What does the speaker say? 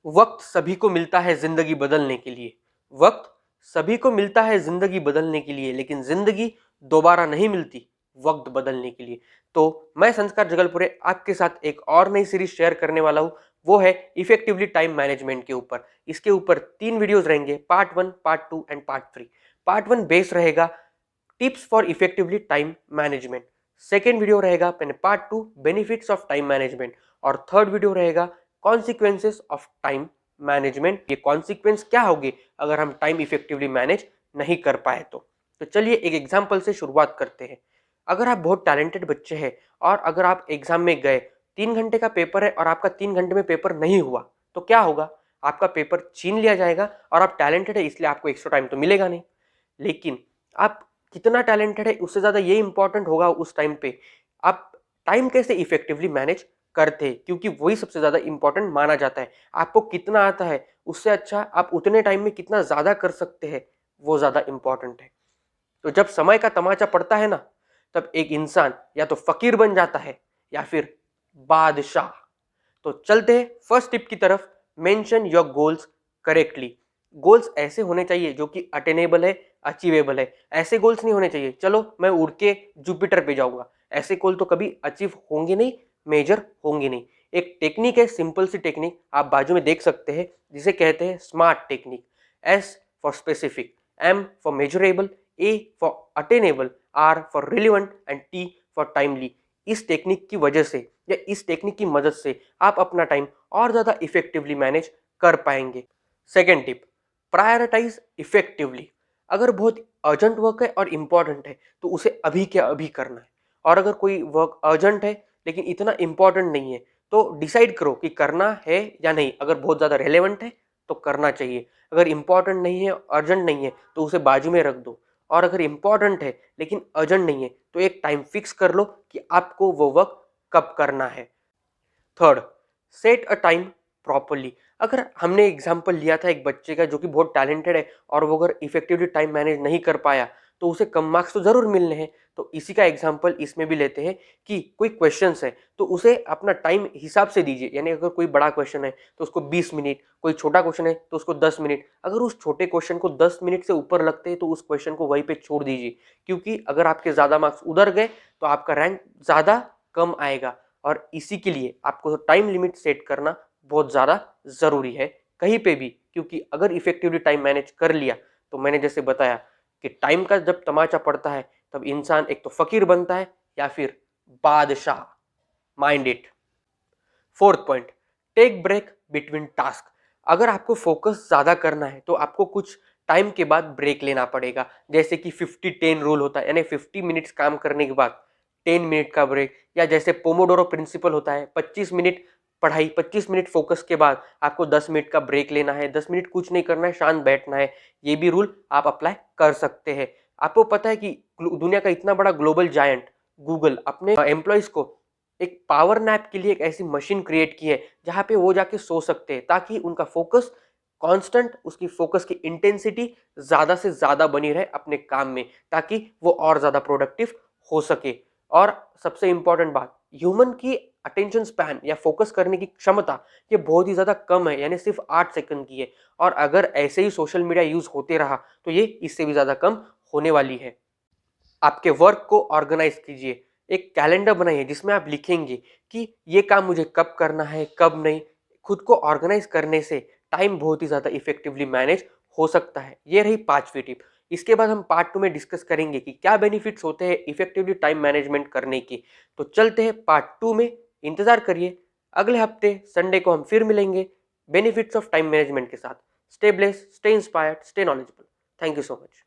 वक्त सभी को मिलता है जिंदगी बदलने के लिए। वक्त सभी को मिलता है जिंदगी बदलने के लिए, लेकिन जिंदगी दोबारा नहीं मिलती वक्त बदलने के लिए। तो मैं संस्कार जगलपुरे आपके साथ एक और नई सीरीज शेयर करने वाला हूँ। वो है इफेक्टिवली टाइम मैनेजमेंट के ऊपर। इसके ऊपर 3 वीडियोस रहेंगे, part 1, part 2 and part 3। Part 1 base रहेगा tips for effectively time management. Second video रहेगा part 2 benefits of time management. और थर्ड वीडियो रहेगा कॉन्सिक्वेंसेस ऑफ टाइम मैनेजमेंट। ये कॉन्सिक्वेंस क्या होंगे अगर हम टाइम इफेक्टिवली मैनेज नहीं कर पाए तो चलिए एक एग्जाम्पल से शुरुआत करते हैं। अगर आप बहुत टैलेंटेड बच्चे हैं और अगर आप एग्जाम में गए, 3 घंटे का पेपर है और आपका 3 घंटे में पेपर नहीं हुआ, तो क्या होगा? आपका पेपर छीन लिया जाएगा और आप टैलेंटेड है इसलिए आपको एक्स्ट्रा टाइम तो मिलेगा नहीं। लेकिन आप कितना टैलेंटेड है उससे ज़्यादा ये इंपॉर्टेंट होगा उस टाइम पे आप टाइम कैसे इफेक्टिवली मैनेज करते हैं, क्योंकि वही सबसे ज़्यादा इंपॉर्टेंट माना जाता है। आपको कितना आता है उससे अच्छा आप उतने टाइम में कितना ज़्यादा कर सकते हैं वो ज़्यादा इंपॉर्टेंट है। तो जब समय का तमाचा पड़ता है ना, तब एक इंसान या तो फकीर बन जाता है या फिर बादशाह। तो चलते हैं फर्स्ट टिप की तरफ। Mention your goals correctly. Goals ऐसे होने चाहिए जो कि अटेनेबल है, अचीवेबल है। ऐसे गोल्स नहीं होने चाहिए चलो मैं उड़ के जुपिटर पे जाऊंगा। ऐसे गोल तो कभी अचीव होंगे नहीं, मेजर होंगे नहीं। एक टेक्निक है, सिंपल सी टेक्निक आप बाजू में देख सकते हैं, जिसे कहते हैं smart technique. S for specific, M for measurable, A for attainable, R for relevant and T for timely. इस टेक्निक की वजह से या इस टेक्निक की मदद से आप अपना टाइम और ज़्यादा इफेक्टिवली मैनेज कर पाएंगे। Second tip, prioritise effectively. अगर बहुत अर्जेंट वर्क है और इंपॉर्टेंट है तो उसे अभी के अभी करना है। और अगर कोई वर्क अर्जेंट है लेकिन इतना इंपॉर्टेंट नहीं है तो डिसाइड करो कि करना है या नहीं। अगर बहुत ज़्यादा रेलेवेंट है तो करना चाहिए, अगर इंपॉर्टेंट नहीं है, अर्जेंट नहीं है तो उसे बाजू में रख दो। और अगर इंपॉर्टेंट है लेकिन अर्जेंट नहीं है तो एक टाइम फिक्स कर लो कि आपको वो वर्क कब करना है। Third, set a time properly. अगर हमने एग्जाम्पल लिया था एक बच्चे का जो कि बहुत टैलेंटेड है और वो अगर इफेक्टिवली टाइम मैनेज नहीं कर पाया तो उसे कम मार्क्स तो जरूर मिलने हैं। तो इसी का एग्जाम्पल इसमें भी लेते हैं कि कोई क्वेश्चंस है तो उसे अपना टाइम हिसाब से दीजिए। यानी अगर कोई बड़ा क्वेश्चन है तो उसको 20 मिनट, कोई छोटा क्वेश्चन है तो उसको 10 मिनट। अगर उस छोटे क्वेश्चन को 10 मिनट से ऊपर लगते हैं तो उस क्वेश्चन को वहीं पे छोड़ दीजिए, क्योंकि अगर आपके ज्यादा मार्क्स उधर गए तो आपका रैंक ज्यादा कम आएगा। और इसी के लिए आपको टाइम लिमिट सेट करना बहुत ज़्यादा ज़रूरी है कहीं पे भी, क्योंकि अगर इफेक्टिवली टाइम मैनेज कर लिया तो मैंने जैसे बताया कि टाइम का जब तमाचा पड़ता है तब इंसान एक तो फकीर बनता है या फिर बादशाह। Mind it. Fourth point, take break between task. अगर आपको फोकस ज़्यादा करना है तो आपको कुछ टाइम के बाद ब्रेक लेना पड़ेगा। जैसे कि 50-10 रूल होता है, यानी 50 मिनट्स काम करने के बाद 10 मिनट का ब्रेक। या जैसे पोमोडोरो प्रिंसिपल होता है, 25 मिनट पढ़ाई, 25 मिनट फोकस के बाद आपको 10 मिनट का ब्रेक लेना है, 10 मिनट कुछ नहीं करना है, शांत बैठना है। ये भी रूल आप अप्लाई कर सकते हैं। आपको पता है कि दुनिया का इतना बड़ा ग्लोबल जायंट गूगल अपने एम्प्लॉयज को एक पावर नैप के लिए एक ऐसी मशीन क्रिएट की है जहां पे वो जाके सो सकते हैं, ताकि उनका फोकस कांस्टेंट, उसकी फोकस की इंटेंसिटी ज्यादा से ज्यादा बनी रहे अपने काम में, ताकि वो और ज्यादा प्रोडक्टिव हो सके। और सबसे इंपॉर्टेंट बात, ह्यूमन की अटेंशन स्पैन या फोकस करने की क्षमता ये बहुत ही ज्यादा कम है, यानी सिर्फ 8 सेकंड की है। और अगर ऐसे ही सोशल मीडिया यूज होते रहा तो ये इससे भी ज्यादा कम होने वाली है। आपके वर्क को ऑर्गेनाइज कीजिए। एक कैलेंडर बनाइए जिसमें आप लिखेंगे कि ये काम मुझे कब करना है, कब नहीं। खुद को ऑर्गेनाइज करने से टाइम बहुत ही ज़्यादा इफेक्टिवली मैनेज हो सकता है। ये रही 5वीं टिप। इसके बाद हम पार्ट 2 में डिस्कस करेंगे कि क्या बेनिफिट्स होते हैं इफेक्टिवली टाइम मैनेजमेंट करने की। तो चलते हैं पार्ट 2 में, इंतजार करिए। अगले हफ्ते संडे को हम फिर मिलेंगे बेनिफिट्स ऑफ टाइम मैनेजमेंट के साथ। Stay blessed, stay inspired, stay knowledgeable. Thank you so much.